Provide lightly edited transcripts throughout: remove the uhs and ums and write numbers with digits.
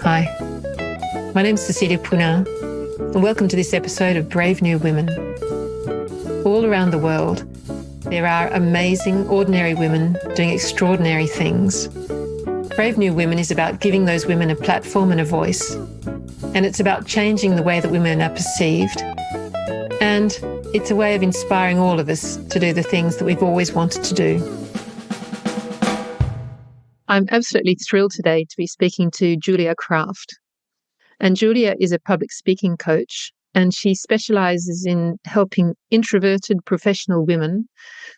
Hi, my name's Cecilia Puna, and welcome to this episode of Brave New Women. All around the world, there are amazing, ordinary women doing extraordinary things. Brave New Women is about giving those women a platform and a voice, and it's about changing the way that women are perceived. And it's a way of inspiring all of us to do the things that we've always wanted to do. I'm absolutely thrilled today to be speaking to Julia Kraft. And Julia is a public speaking coach, and she specialises in helping introverted professional women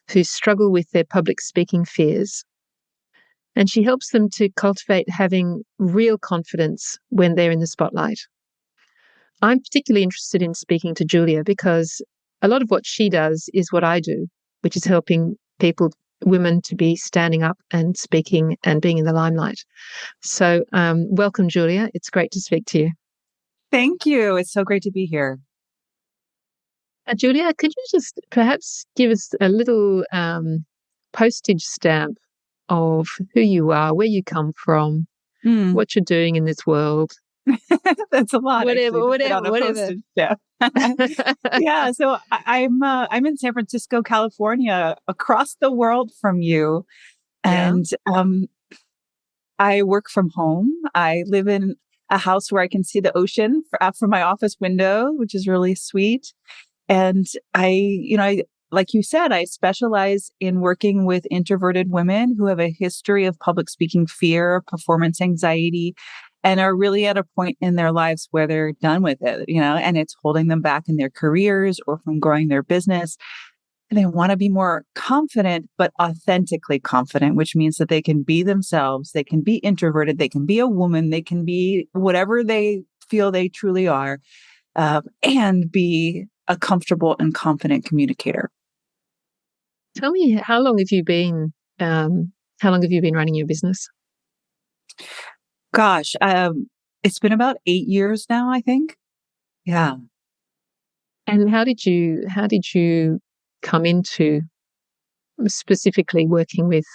who struggle with their public speaking fears. And she helps them to cultivate having real confidence when they're in the spotlight. I'm particularly interested in speaking to Julia because a lot of what she does is what I do, which is helping women to be standing up and speaking and being in the limelight. So welcome, Julia. It's great to speak to you. Thank you. It's so great to be here. Julia, could you just perhaps give us a little postage stamp of who you are, where you come from, what you're doing in this world? That's a lot. Whatever. Yeah. Yeah. So I'm in San Francisco, California, across the world from you. And I work from home. I live in a house where I can see the ocean from my office window, which is really sweet. And I, like you said, I specialize in working with introverted women who have a history of public speaking fear, performance anxiety, and are really at a point in their lives where they're done with it, and it's holding them back in their careers or from growing their business. And they want to be more confident, but authentically confident, which means that they can be themselves. They can be introverted. They can be a woman. They can be whatever they feel they truly are, and be a comfortable and confident communicator. Tell me, how long have you been running your business? Gosh, it's been about 8 years now, I think. Yeah. And how did you come into specifically working with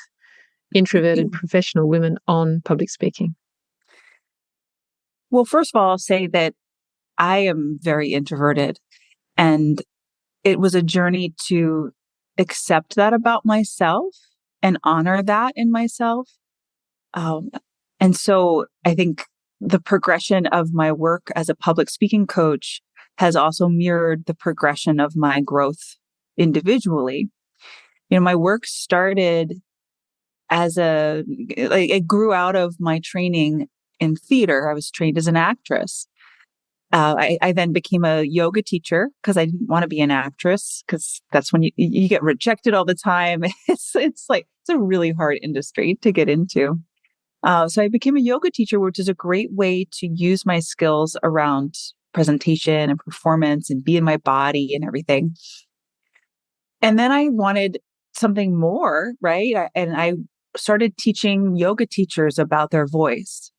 introverted professional women on public speaking? Well, first of all, I'll say that I am very introverted, and it was a journey to accept that about myself and honor that in myself. And so I think the progression of my work as a public speaking coach has also mirrored the progression of my growth individually. My work started it grew out of my training in theater. I was trained as an actress. I then became a yoga teacher because I didn't want to be an actress, because that's when you get rejected all the time. It's a really hard industry to get into. So I became a yoga teacher, which is a great way to use my skills around presentation and performance and be in my body and everything. And then I wanted something more, right? And I started teaching yoga teachers about their voice,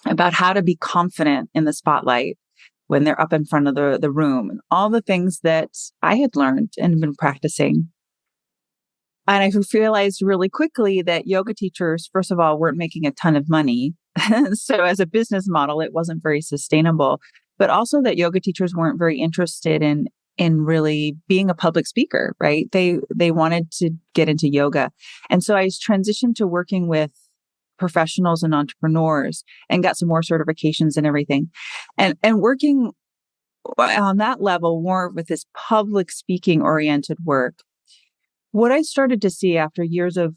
about how to be confident in the spotlight when they're up in front of the room, and all the things that I had learned and been practicing. And I realized really quickly that yoga teachers, first of all, weren't making a ton of money. So as a business model, it wasn't very sustainable, but also that yoga teachers weren't very interested in really being a public speaker, right? They wanted to get into yoga. And so I transitioned to working with professionals and entrepreneurs and got some more certifications and everything. And working on that level, more with this public speaking oriented work. What I started to see after years of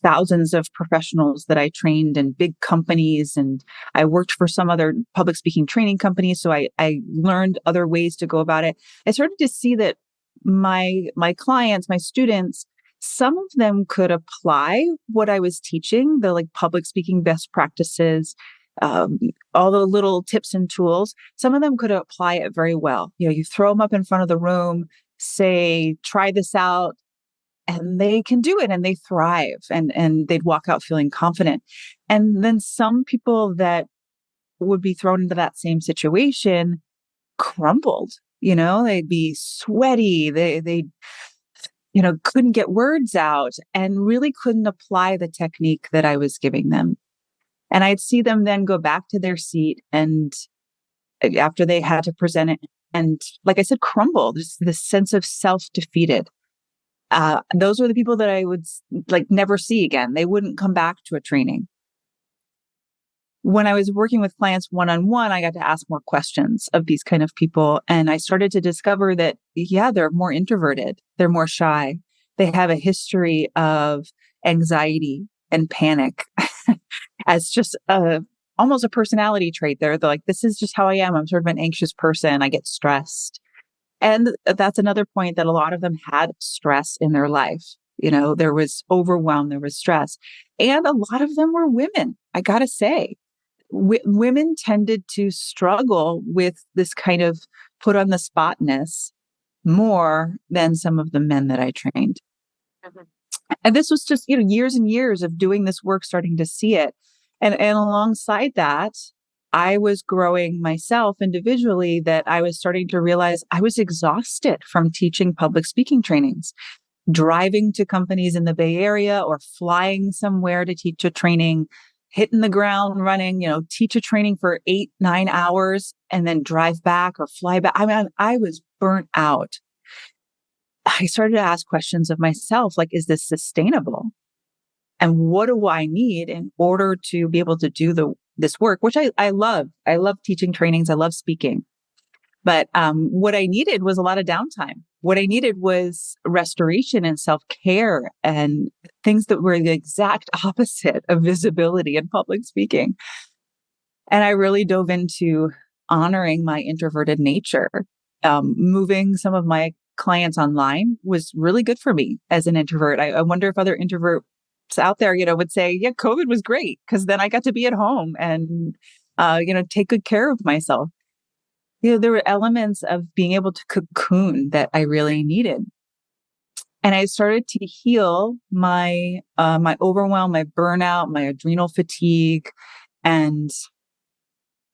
thousands of professionals that I trained in big companies, and I worked for some other public speaking training companies, so I learned other ways to go about it. I started to see that my clients, my students, some of them could apply what I was teaching, the public speaking best practices, all the little tips and tools. Some of them could apply it very well. You throw them up in front of the room, say, try this out, and they can do it and they thrive, and they'd walk out feeling confident. And then some people that would be thrown into that same situation crumbled, they'd be sweaty. They couldn't get words out and really couldn't apply the technique that I was giving them. And I'd see them then go back to their seat, and after they had to present it, and like I said, crumble, just this sense of self-defeated. Those were the people that I would like never see again. They wouldn't come back to a training. When I was working with clients one-on-one, I got to ask more questions of these kind of people. And I started to discover that, yeah, they're more introverted. They're more shy. They have a history of anxiety and panic as just almost a personality trait. They're like, this is just how I am. I'm sort of an anxious person. I get stressed. And that's another point, that a lot of them had stress in their life. There was overwhelm, there was stress. And a lot of them were women, I got to say. Women tended to struggle with this kind of put on the spotness more than some of the men that I trained. Mm-hmm. And this was just, years and years of doing this work, starting to see it. And alongside that, I was growing myself individually, that I was starting to realize I was exhausted from teaching public speaking trainings, driving to companies in the Bay Area or flying somewhere to teach a training, hitting the ground running, teach a training for 8-9 hours and then drive back or fly back. I mean, I was burnt out. I started to ask questions of myself, like, is this sustainable? And what do I need in order to be able to do this work, which I love. I love teaching trainings. I love speaking. But what I needed was a lot of downtime. What I needed was restoration and self-care and things that were the exact opposite of visibility in public speaking. And I really dove into honoring my introverted nature. Moving some of my clients online was really good for me as an introvert. I wonder if other introverts out there, would say, yeah, COVID was great because then I got to be at home and, take good care of myself. There were elements of being able to cocoon that I really needed. And I started to heal my overwhelm, my burnout, my adrenal fatigue, and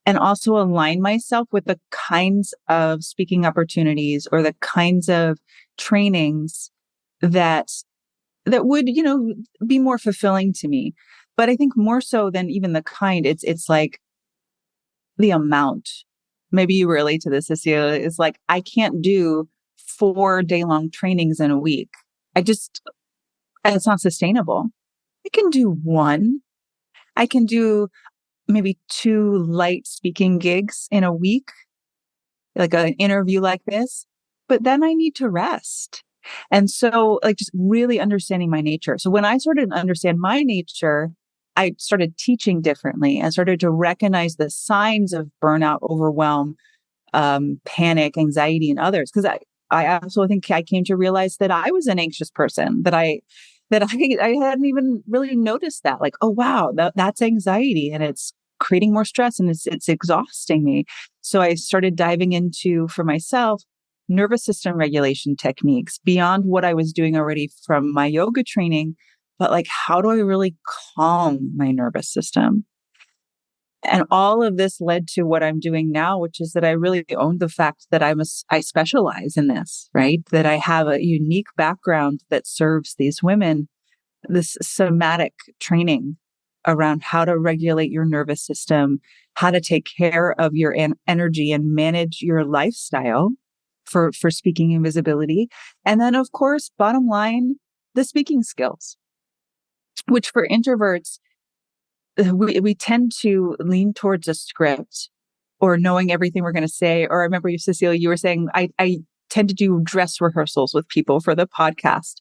also align myself with the kinds of speaking opportunities or the kinds of trainings that would, be more fulfilling to me. But I think more so than even the kind, it's like the amount. Maybe you relate to this, Cecilia. It's like, I can't do 4-day-long trainings in a week. It's not sustainable. I can do one. I can do maybe 2 light speaking gigs in a week, like an interview like this, but then I need to rest. And so, like, just really understanding my nature. So when I started to understand my nature, I started teaching differently and started to recognize the signs of burnout, overwhelm, panic, anxiety in others. Because I absolutely think I came to realize that I was an anxious person, that I hadn't even really noticed that. Like, oh, wow, that's anxiety, and it's creating more stress, and it's exhausting me. So I started diving into, for myself, nervous system regulation techniques beyond what I was doing already from my yoga training, but like, how do I really calm my nervous system? And all of this led to what I'm doing now, which is that I really own the fact that I specialize in this, right? That I have a unique background that serves these women, this somatic training around how to regulate your nervous system, how to take care of your energy and manage your lifestyle for speaking and visibility. And then, of course, bottom line, the speaking skills, which for introverts, we tend to lean towards a script or knowing everything we're going to say. Or I remember you, Cecilia, you were saying, I tend to do dress rehearsals with people for the podcast.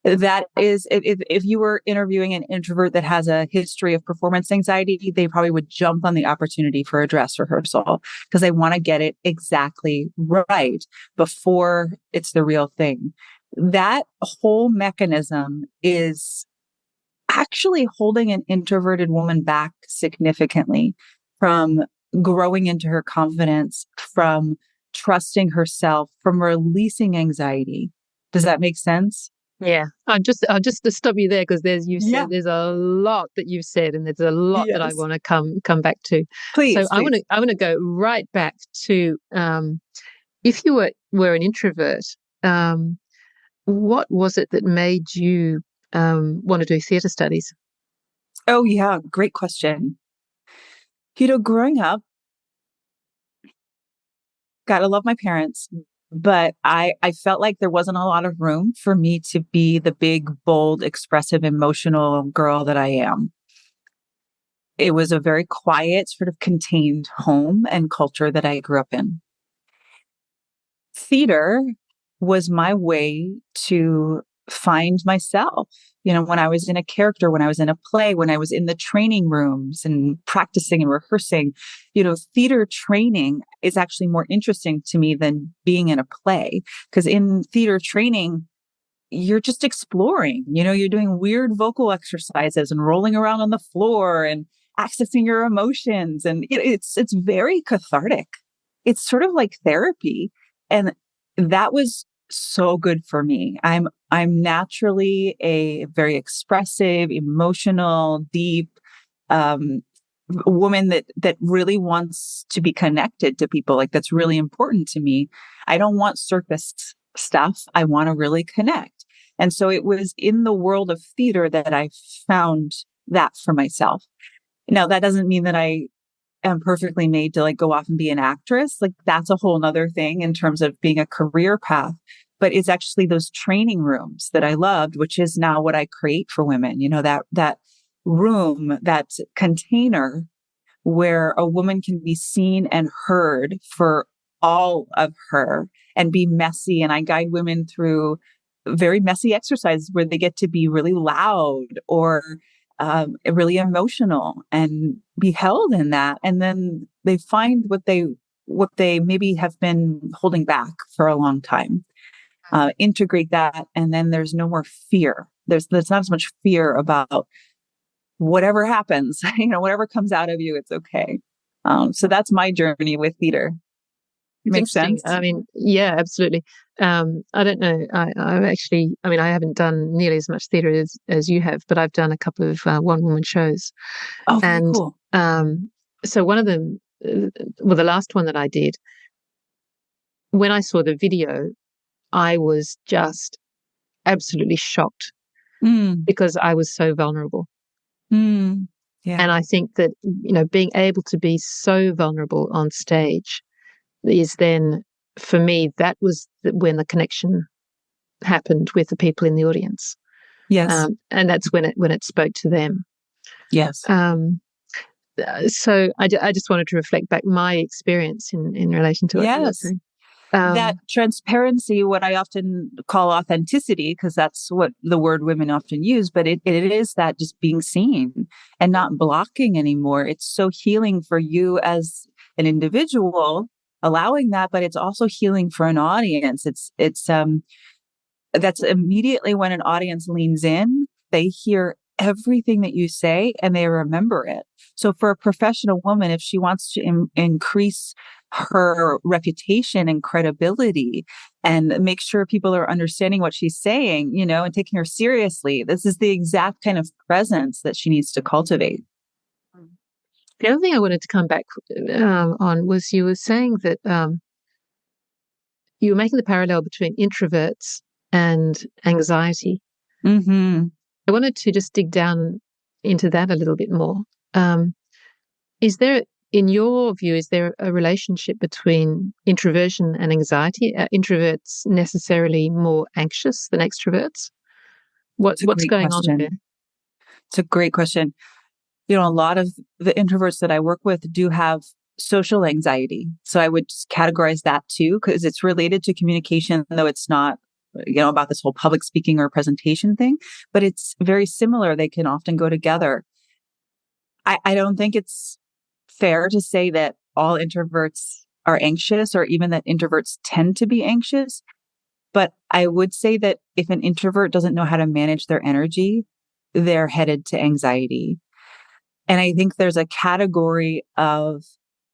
That is, if you were interviewing an introvert that has a history of performance anxiety, they probably would jump on the opportunity for a dress rehearsal because they want to get it exactly right before it's the real thing. That whole mechanism is actually holding an introverted woman back significantly from growing into her confidence, from trusting herself, from releasing anxiety. Does that make sense? Yeah, I'll just to stop you there because there's a lot that you've said, and there's a lot that I want to come back to. Please, so I want to go right back to if you were an introvert, what was it that made you want to do theatre studies? Oh yeah, great question. Growing up, gotta love my parents, but I felt like there wasn't a lot of room for me to be the big, bold, expressive, emotional girl that I am. It was a very quiet, sort of contained home and culture that I grew up in. Theater was my way to find myself. When I was in a character, when I was in a play, when I was in the training rooms and practicing and rehearsing, theater training is actually more interesting to me than being in a play. Because in theater training, you're just exploring, you're doing weird vocal exercises and rolling around on the floor and accessing your emotions. And it's very cathartic. It's sort of like therapy. And that was so good for me. I'm naturally a very expressive, emotional, deep, woman that really wants to be connected to people. Like, that's really important to me. I don't want surface stuff. I want to really connect. And so it was in the world of theater that I found that for myself. Now, that doesn't mean that I am perfectly made to go off and be an actress. Like, that's a whole nother thing in terms of being a career path. But it's actually those training rooms that I loved, which is now what I create for women. That room, that container where a woman can be seen and heard for all of her and be messy. And I guide women through very messy exercises where they get to be really loud or really emotional and be held in that. And then they find what they maybe have been holding back for a long time. Integrate that. And then there's no more fear. There's not as much fear about whatever happens, whatever comes out of you, it's okay. So that's my journey with theater. Makes sense? I mean, yeah, absolutely. I don't know. I haven't done nearly as much theatre as you have, but I've done a couple of one-woman shows. Oh, very And cool. So one of them, the last one that I did, when I saw the video, I was just absolutely shocked because I was so vulnerable. Yeah. And I think that, being able to be so vulnerable on stage is then, for me, that was when the connection happened with the people in the audience. Yes. And that's when it spoke to them. Yes. So I just wanted to reflect back my experience in relation to what you were Yes. saying. That transparency, what I often call authenticity, because that's what the word women often use, but it is that just being seen and not blocking anymore. It's so healing for you as an individual, allowing that, but it's also healing for an audience. That's immediately when an audience leans in, they hear everything that you say and they remember it. So for a professional woman, if she wants to increase her reputation and credibility and make sure people are understanding what she's saying, and taking her seriously, this is the exact kind of presence that she needs to cultivate. The other thing I wanted to come back on was you were saying that you were making the parallel between introverts and anxiety. Mm-hmm. I wanted to just dig down into that a little bit more. Is there, in your view, is there a relationship between introversion and anxiety? Are introverts necessarily more anxious than extroverts? What's going on there? It's a great question. A lot of the introverts that I work with do have social anxiety. So I would just categorize that too, because it's related to communication, though it's not, about this whole public speaking or presentation thing, but it's very similar. They can often go together. I don't think it's fair to say that all introverts are anxious or even that introverts tend to be anxious. But I would say that if an introvert doesn't know how to manage their energy, they're headed to anxiety. And I think there's a category of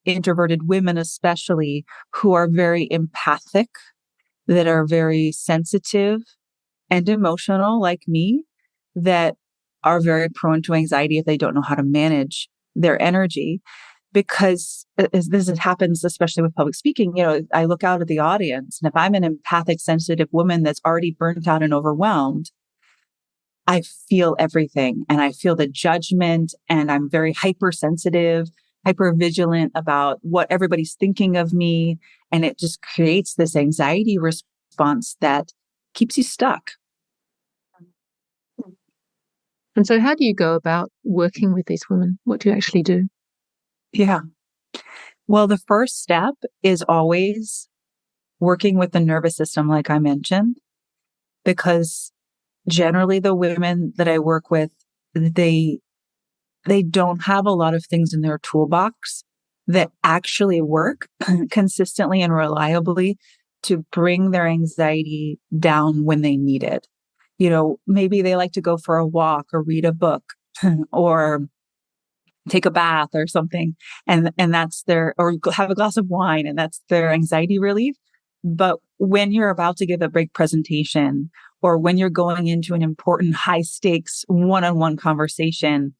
introverted women, especially, who are very empathic, that are very sensitive and emotional, like me, that are very prone to anxiety if they don't know how to manage their energy. Because as this happens, especially with public speaking, I look out at the audience, and if I'm an empathic, sensitive woman that's already burnt out and overwhelmed, I feel everything, and I feel the judgment, and I'm very hypersensitive hyper vigilant about what everybody's thinking of me. And it just creates this anxiety response that keeps you stuck. And so how do you go about working with these women? What do you actually do? Yeah. Well, the first step is always working with the nervous system, like I mentioned, because generally the women that I work with, they don't have a lot of things in their toolbox that actually work consistently and reliably to bring their anxiety down when they need it. You know, maybe they like to go for a walk or read a book or take a bath or something. And that's their, or have a glass of wine and that's their anxiety relief. But when you're about to give a big presentation or when you're going into an important high stakes one-on-one conversation,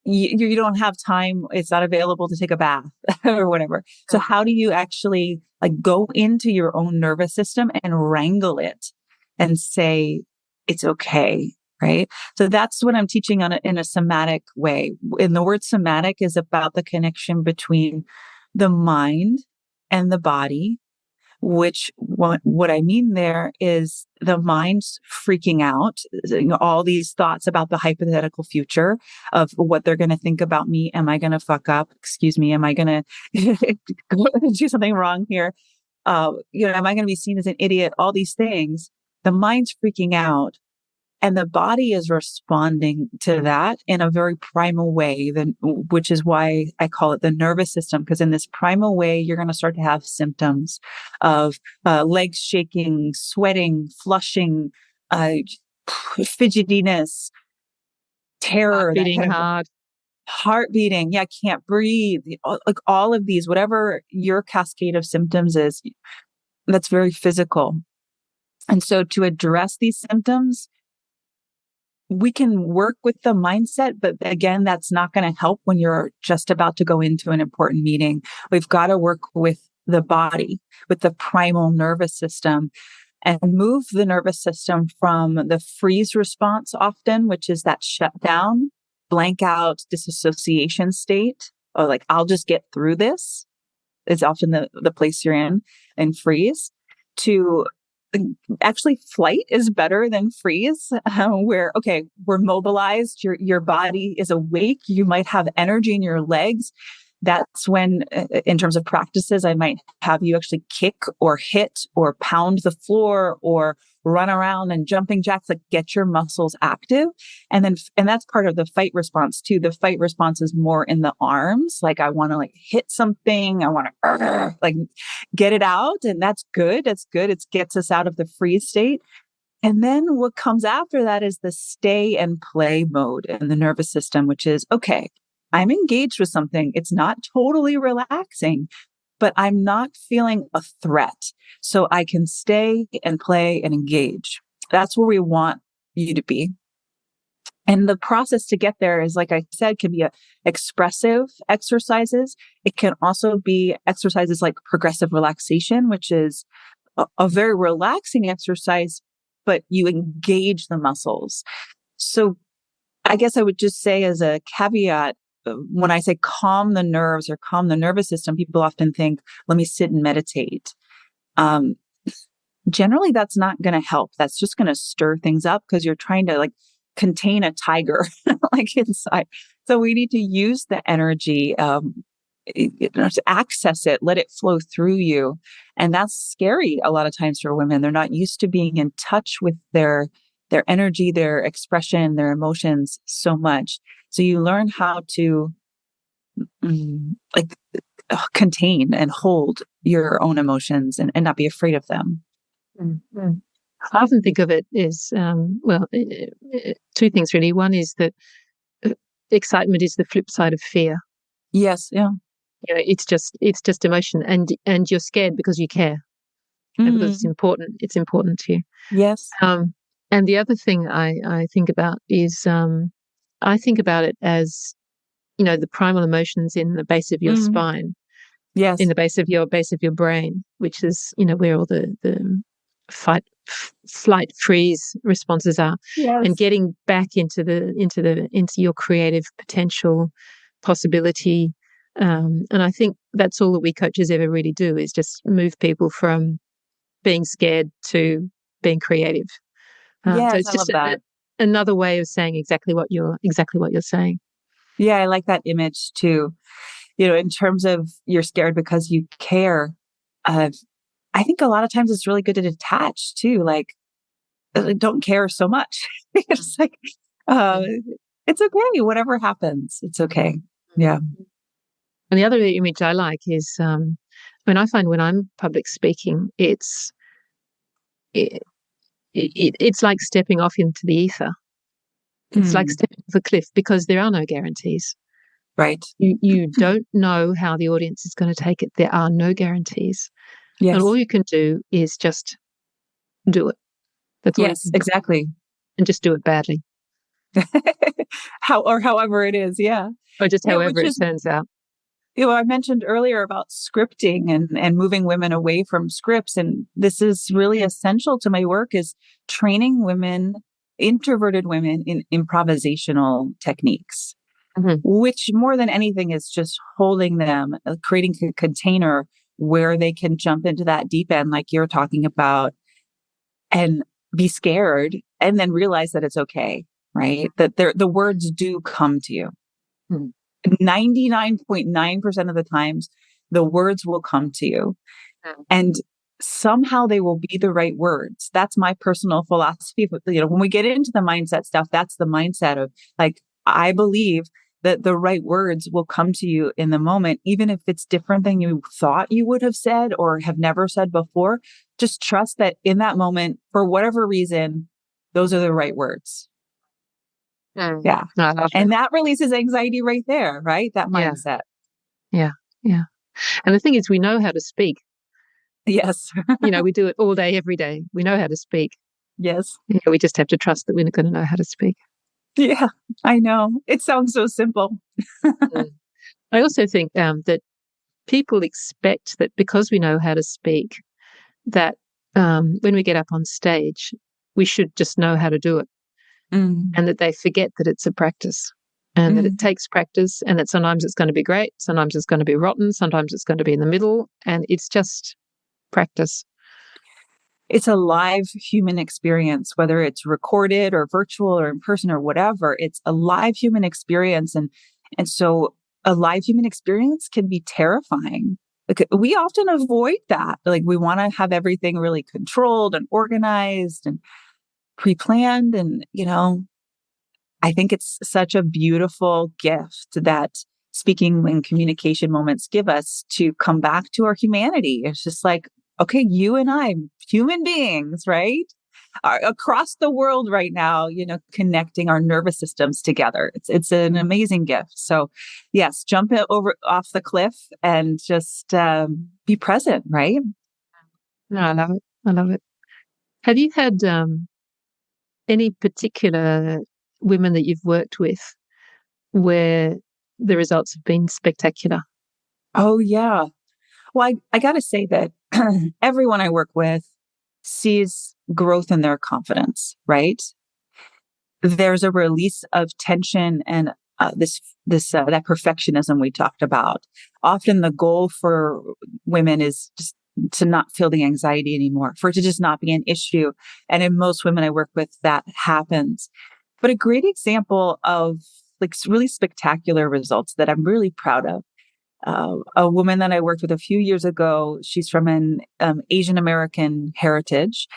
you don't have time. It's not available to take a bath or whatever. So how do you actually like go into your own nervous system and wrangle it and say, it's okay. Right. So that's what I'm teaching in a somatic way. And the word somatic is about the connection between the mind and the body, which what I mean there is the mind's freaking out, you know, all these thoughts about the hypothetical future of what they're going to think about me. Am I going to fuck up? Excuse me. Am I going to do something wrong here? You know, am I going to be seen as an idiot? All these things. The mind's freaking out. And the body is responding to that in a very primal way, which is why I call it the nervous system. Because in this primal way, you're going to start to have symptoms of legs shaking, sweating, flushing, fidgetiness, terror, Beating hard. heart beating. Yeah, can't breathe. Like all of these, whatever your cascade of symptoms is, that's very physical. And so to address these symptoms, we can work with the mindset, but again, that's not going to help when you're just about to go into an important meeting. We've got to work with the body, with the primal nervous system, and move the nervous system from the freeze response often, which is that shutdown, blank out, disassociation state, or like, I'll just get through this, is often the place you're in, and freeze, to actually flight is better than freeze, where, okay, we're mobilized, your body is awake, you might have energy in your legs. That's when, in terms of practices, I might have you actually kick or hit or pound the floor or run around and jumping jacks, like get your muscles active. And that's part of the fight response too. The fight response is more in the arms. Like I want to like hit something. I want to like get it out. And that's good. That's good. It gets us out of the freeze state. And then what comes after that is the stay and play mode in the nervous system, which is, okay, I'm engaged with something. It's not totally relaxing, but I'm not feeling a threat. So I can stay and play and engage. That's where we want you to be. And the process to get there is, like I said, can be expressive exercises. It can also be exercises like progressive relaxation, which is a very relaxing exercise, but you engage the muscles. So I guess I would just say as a caveat, when I say calm the nerves or calm the nervous system, people often think, let me sit and meditate. Generally, that's not going to help. That's just going to stir things up because you're trying to like contain a tiger like inside. So we need to use the energy, to access it, let it flow through you. And that's scary a lot of times for women. They're not used to being in touch with their energy, their expression, their emotions so much. So you learn how to contain and hold your own emotions and not be afraid of them. Mm-hmm. I often think of it as, two things really. One is that excitement is the flip side of fear. Yes. Yeah. You know, it's just emotion, and you're scared because you care, and because it's important. It's important to you. Yes. And the other thing I think about is, I think about it as, you know, the primal emotions in the base of your spine, yes, in the base of your brain, which is, you know, where all the fight, flight, freeze responses are, and getting back into your creative potential, possibility, And I think that's all that we coaches ever really do, is just move people from being scared to being creative. So Yes, it's I just love that. another way of saying exactly what you're saying. Yeah, I like that image too. In terms of you're scared because you care. Uh, I think a lot of times it's really good to detach too. Like, don't care so much. It's like, uh, Mm. it's okay. Whatever happens, it's okay. Yeah. And the other image I like is, when I find when I'm public speaking, it, it's like stepping off into the ether. It's like Mm, stepping off a cliff, because there are no guarantees. right. You don't know how the audience is going to take it. There are no guarantees. And all Yes. you can do is just do it. That's all you Yes, can do. exactly. And just do it badly, However it is. Yeah. or just Yeah. however Which it is, turns out. I mentioned earlier about scripting and moving women away from scripts. And this is really essential to my work, is training women, introverted women, in improvisational techniques, Mhm. which more than anything is just holding them, creating a container where they can jump into that deep end, like you're talking about, and be scared and then realize that it's okay, right? That the words do come to you. Mhm. 99.9% of the times, the words will come to you, and somehow they will be the right words. That's my personal philosophy. But, when we get into the mindset stuff, that's the mindset of, like, I believe that the right words will come to you in the moment, even if it's different than you thought you would have said or have never said before. Just trust that in that moment, for whatever reason, those are the right words. Mm. Yeah. I love it. And that releases anxiety right there, right? That Yeah, mindset. yeah, yeah. And the thing is, we know how to speak. Yes. We do it all day, every day. We know how to speak. Yes. We just have to trust that we're going to know how to speak. Yeah, I know. It sounds so simple. Mm. I also think that people expect that because we know how to speak, that when we get up on stage, we should just know how to do it, Mm, and that they forget that it's a practice, and that it mm. takes practice, and that sometimes it's going to be great, sometimes it's going to be rotten, sometimes it's going to be in the middle, and it's just practice. It's a live human experience, whether it's recorded or virtual or in person or whatever. It's a live human experience. And so a live human experience can be terrifying. Like, we often avoid that. Like, we want to have everything really controlled and organized and pre-planned. And, I think it's such a beautiful gift that speaking and communication moments give us, to come back to our humanity. It's just like, okay, you and I, human beings, right? Are across the world right now, connecting our nervous systems together. It's an amazing gift. So, yes, jump it over off the cliff and just be present, right? No, I love it. I love it. Have you had any particular women that you've worked with where the results have been spectacular? Oh, yeah. Well, I got to say that everyone I work with sees growth in their confidence, right? There's a release of tension and that perfectionism we talked about. Often the goal for women is just to not feel the anxiety anymore, for it to just not be an issue. And in most women I work with, that happens. But a great example of, like, really spectacular results that I'm really proud of. A woman that I worked with a few years ago, she's from an Asian American heritage.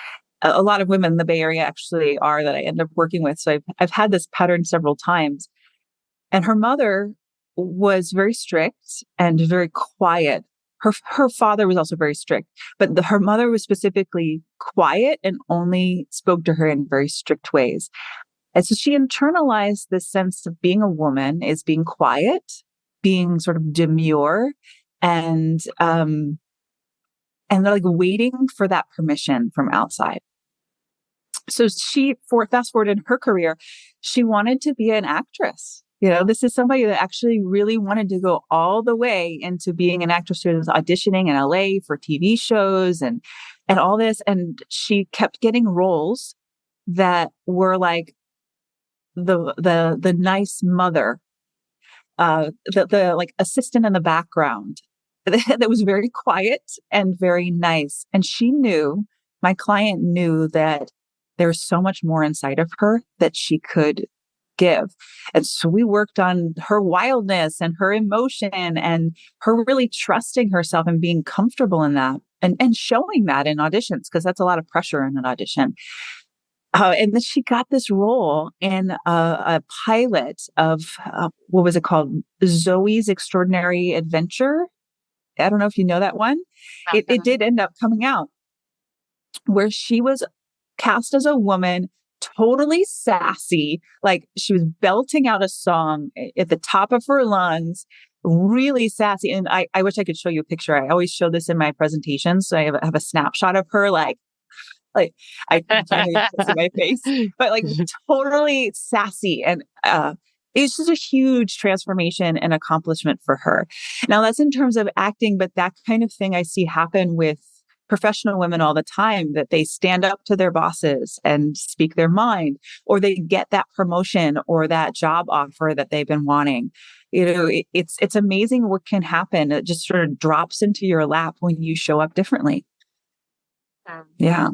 A lot of women in the Bay Area actually are, that I end up working with. So I've had this pattern several times. And her mother was very strict and very quiet. Her father was also very strict, but her mother was specifically quiet and only spoke to her in very strict ways. And so she internalized this sense of being a woman is being quiet, being sort of demure, and like waiting for that permission from outside. So fast forward in her career, she wanted to be an actress. This is somebody that actually really wanted to go all the way into being an actress. She was auditioning in LA for TV shows and all this. And she kept getting roles that were like the nice mother the like assistant in the background that was very quiet and very nice. And my client knew that there was so much more inside of her that she could give. And so we worked on her wildness and her emotion and her really trusting herself and being comfortable in that and showing that in auditions, because that's a lot of pressure in an audition. And then she got this role in a pilot of what was it called? Zoe's Extraordinary Adventure. I don't know if you know that one. It did end up coming out where she was cast as a woman, totally sassy. Like she was belting out a song at the top of her lungs, really sassy. And I wish I could show you a picture. I always show this in my presentations. So I have a snapshot of her, like I can't see my face, but like totally sassy. And it's just a huge transformation and accomplishment for her. Now that's in terms of acting, but that kind of thing I see happen with professional women all the time, that they stand up to their bosses and speak their mind, or they get that promotion or that job offer that they've been wanting. It's amazing what can happen. It just sort of drops into your lap when you show up differently. Yeah.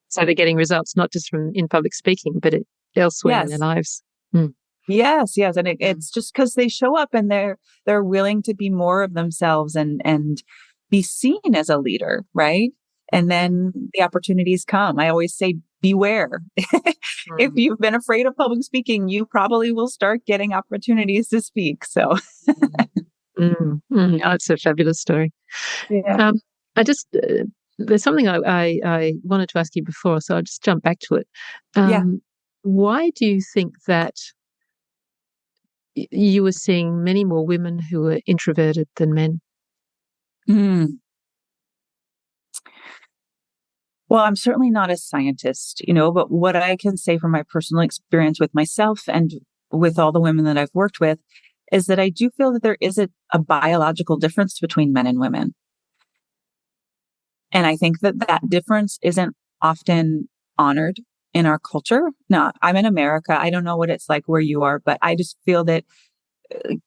So they're getting results not just from in public speaking, but elsewhere in their lives. Mm. Yes. And it's just because they show up and they're willing to be more of themselves and be seen as a leader, right? And then the opportunities come. I always say, beware. If you've been afraid of public speaking, you probably will start getting opportunities to speak. So, Oh, it's a fabulous story. Yeah. I just there's something I wanted to ask you before, so I'll just jump back to it. Why do you think that you were seeing many more women who were introverted than men? Well, I'm certainly not a scientist, but what I can say from my personal experience with myself and with all the women that I've worked with is that I do feel that there is a biological difference between men and women. And I think that difference isn't often honored in our culture. Now, I'm in America. I don't know what it's like where you are, but I just feel that,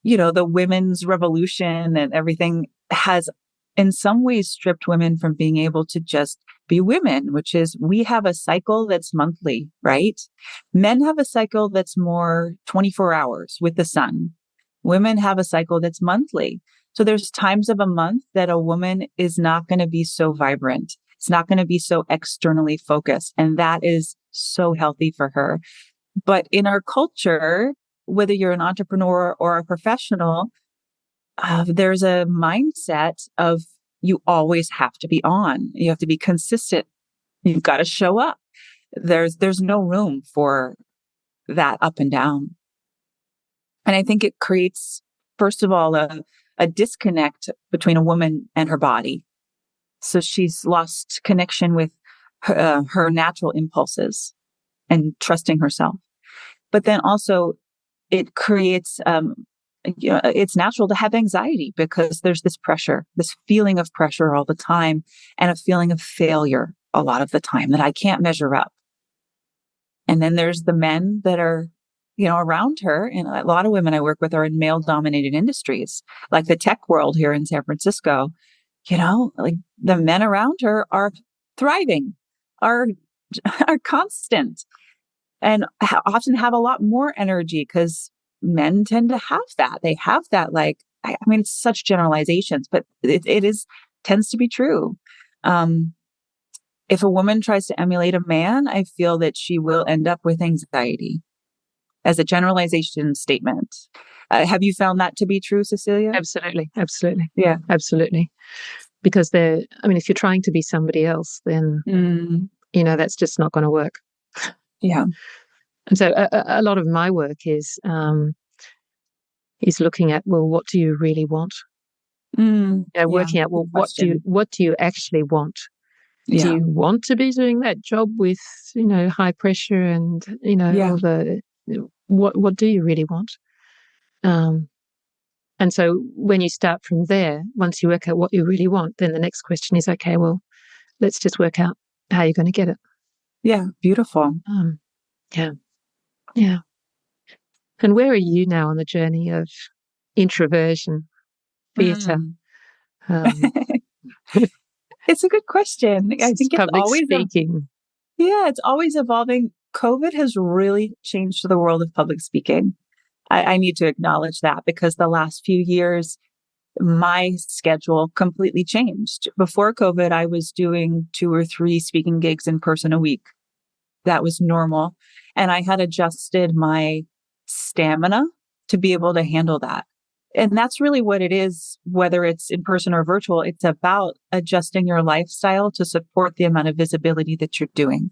the women's revolution and everything has in some ways stripped women from being able to just be women, which is we have a cycle that's monthly, right? Men have a cycle that's more 24 hours with the sun. Women have a cycle that's monthly. So there's times of a month that a woman is not going to be so vibrant. It's not going to be so externally focused. And that is so healthy for her. But in our culture, whether you're an entrepreneur or a professional, there's a mindset of you always have to be on. You have to be consistent. You've got to show up. There's no room for that up and down. And I think it creates, first of all, a disconnect between a woman and her body. So she's lost connection with her natural impulses and trusting herself. But then also it creates, it's natural to have anxiety because there's this pressure, this feeling of pressure all the time and a feeling of failure a lot of the time that I can't measure up. And then there's the men that are around her, and a lot of women I work with are in male-dominated industries, like the tech world here in San Francisco. Like the men around her are thriving, are constant, and often have a lot more energy because men tend to have that. They have that, like, I mean, it's such generalizations, but it tends to be true. If a woman tries to emulate a man, I feel that she will end up with anxiety. As a generalization statement. Have you found that to be true, Cecilia? Absolutely. Yeah. Absolutely. Because if you're trying to be somebody else, then, that's just not going to work. Yeah. And so a lot of my work is looking at, well, what do you really want? Working out, well, what do you actually want? Yeah. Do you want to be doing that job with, high pressure and, all the, what do you really want? And so when you start from there, once you work out what you really want, then the next question is, okay, well, let's just work out how you're going to get it. Yeah. Beautiful. Yeah. And where are you now on the journey of introversion, theatre? Mm. Um, It's a good question. I think it's public always, speaking. it's always evolving. COVID has really changed the world of public speaking. I need to acknowledge that because the last few years, my schedule completely changed. Before COVID, I was doing 2 or 3 speaking gigs in person a week. That was normal. And I had adjusted my stamina to be able to handle that. And that's really what it is, whether it's in person or virtual. It's about adjusting your lifestyle to support the amount of visibility that you're doing.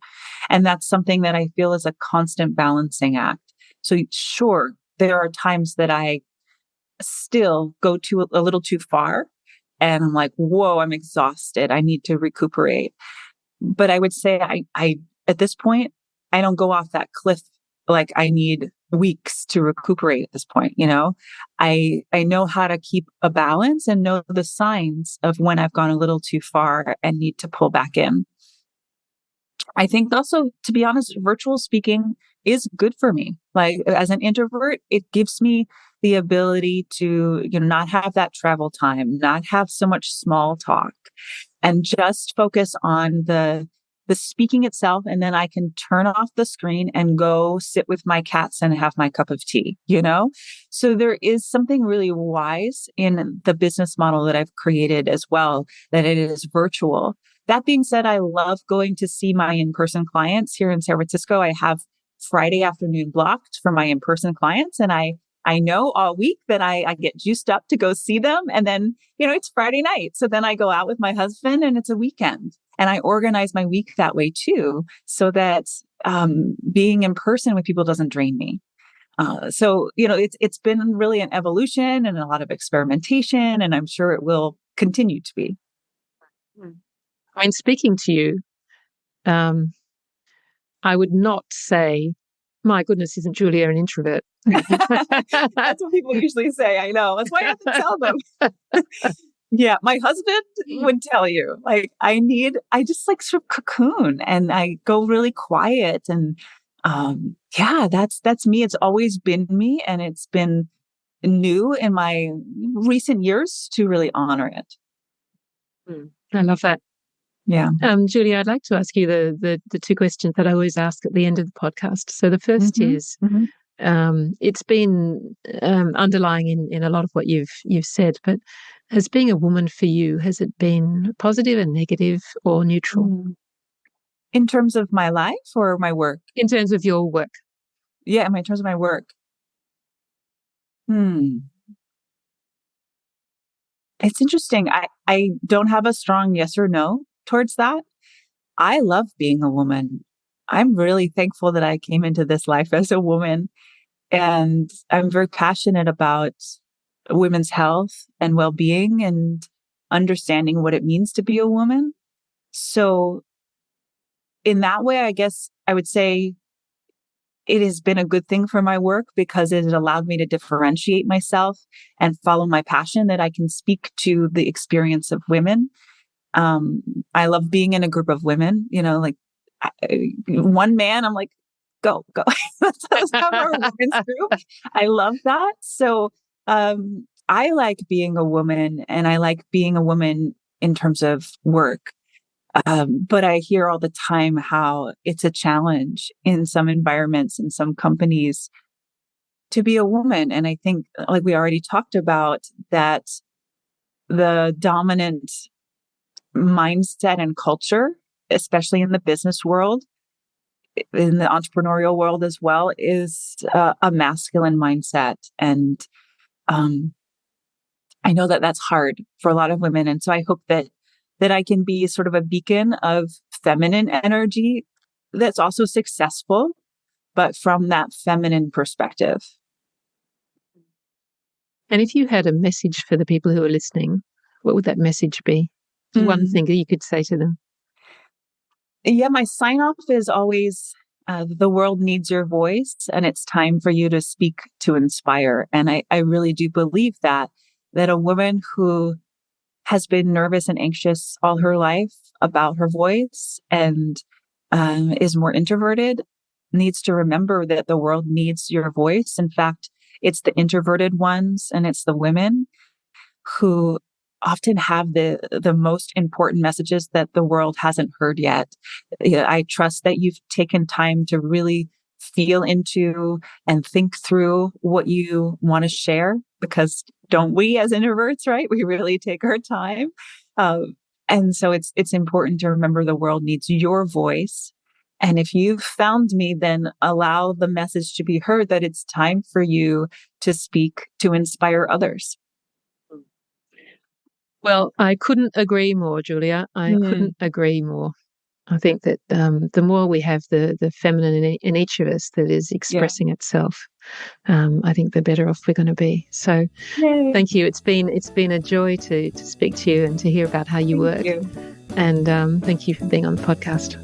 And that's something that I feel is a constant balancing act. So sure, there are times that I still go to a little too far and I'm like, whoa, I'm exhausted. I need to recuperate. But I would say I at this point, I don't go off that cliff like I need weeks to recuperate at this point. I know how to keep a balance and know the signs of when I've gone a little too far and need to pull back in. I think also, to be honest, virtual speaking is good for me. Like as an introvert, it gives me the ability to, not have that travel time, not have so much small talk and just focus on the speaking itself. And then I can turn off the screen and go sit with my cats and have my cup of tea, So there is something really wise in the business model that I've created as well, that it is virtual. That being said, I love going to see my in-person clients here in San Francisco. I have Friday afternoon blocked for my in-person clients. And I know all week that I get juiced up to go see them. And then, it's Friday night. So then I go out with my husband and it's a weekend. And I organize my week that way too, so that being in person with people doesn't drain me. So, it's been really an evolution and a lot of experimentation, and I'm sure it will continue to be. I mean, speaking to you, I would not say, my goodness, isn't Julia an introvert? That's what people usually say. I know. That's why I have to tell them. Yeah. My husband would tell you, like, I just like sort of cocoon and I go really quiet. And, that's me. It's always been me. And it's been new in my recent years to really honor it. I love that. Yeah. Julia, I'd like to ask you the 2 questions that I always ask at the end of the podcast. So the first is, it's been underlying in a lot of what you've said, but has being a woman for you, has it been positive and negative or neutral? In terms of my life or my work? In terms of your work. Yeah, in terms of my work. It's interesting. I don't have a strong yes or no towards that. I love being a woman. I'm really thankful that I came into this life as a woman. And I'm very passionate about women's health and well-being and understanding what it means to be a woman. So in that way, I guess I would say it has been a good thing for my work because it has allowed me to differentiate myself and follow my passion, that I can speak to the experience of women. I love being in a group of women, one man, I'm like, go. Let's have our women's group. I love that. So, I like being a woman, and I like being a woman in terms of work. But I hear all the time how it's a challenge in some environments, in some companies, to be a woman. And I think, like we already talked about, that the dominant mindset and culture, especially in the business world, in the entrepreneurial world as well, is a masculine mindset. And I know that that's hard for a lot of women. And so I hope that I can be sort of a beacon of feminine energy that's also successful, but from that feminine perspective. And if you had a message for the people who are listening, what would that message be? One thing that you could say to them. Yeah, my sign off is always, the world needs your voice, and it's time for you to speak to inspire. And I really do believe that a woman who has been nervous and anxious all her life about her voice and is more introverted needs to remember that the world needs your voice. In fact, it's the introverted ones and it's the women who often have the most important messages that the world hasn't heard yet. I trust that you've taken time to really feel into and think through what you want to share, because don't we as introverts, right? We really take our time. And so it's important to remember the world needs your voice. And if you've found me, then allow the message to be heard that it's time for you to speak to inspire others. Well, I couldn't agree more, Julia. I couldn't agree more. I think that the more we have the feminine in each of us that is expressing itself, I think the better off we're going to be. So thank you. It's been a joy to speak to you and to hear about how you work. And thank you for being on the podcast.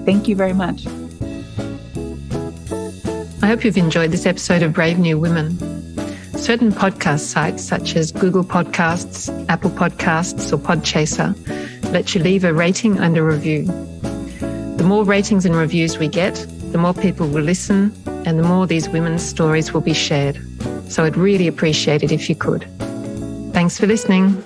Thank you very much. I hope you've enjoyed this episode of Brave New Women. Certain podcast sites such as Google Podcasts, Apple Podcasts, or Podchaser let you leave a rating and a review. The more ratings and reviews we get, the more people will listen and the more these women's stories will be shared. So I'd really appreciate it if you could. Thanks for listening.